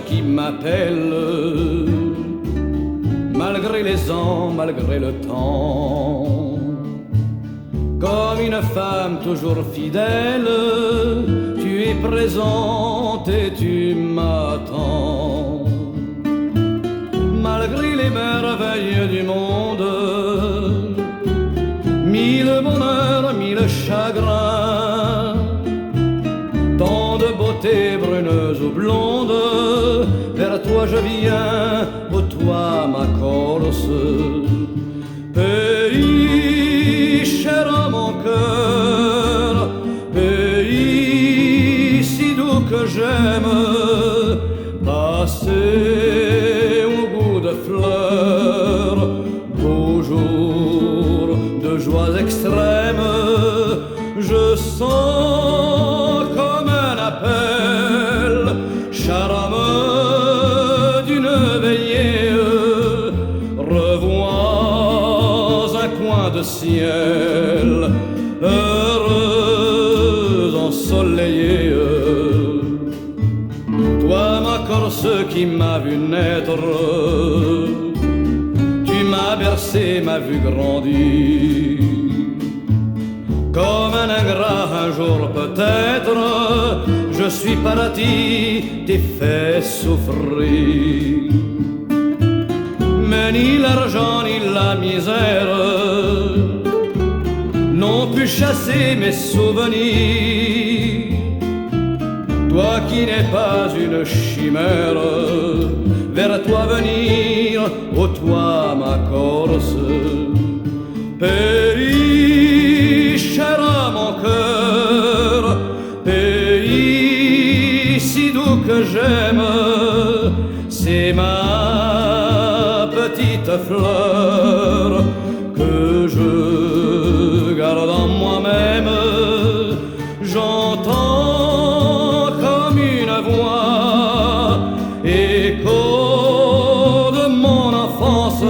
qui m'appelle, malgré les ans, malgré le temps. Comme une femme toujours fidèle, tu es présente et tu m'attends. Malgré les merveilles du monde, mille bonheurs, mille chagrins, tant de beauté bruneuse ou blonde, vers toi je viens, ô toi ma Corse. Pays cher à mon cœur, pays si doux que j'aime, passer au goût de fleurs, beau jour de joies extrêmes, je sens comme un appel, charme d'une veillée, revois un coin de ciel, heureux, ensoleillé. Toi ma Corse qui m'a vu naître, tu m'as bercé, m'as vu grandir. Comme un ingrat un jour peut-être, je suis paradis, t'ai fait souffrir. Mais ni l'argent ni la misère n'ont pu chasser mes souvenirs. Toi qui n'es pas une chimère, vers toi venir, ô toi ma Corse. Pays cher à mon cœur, pays si doux que j'aime, c'est ma petite fleur que je garde en moi-même. J'entends comme une voix, écho de mon enfance,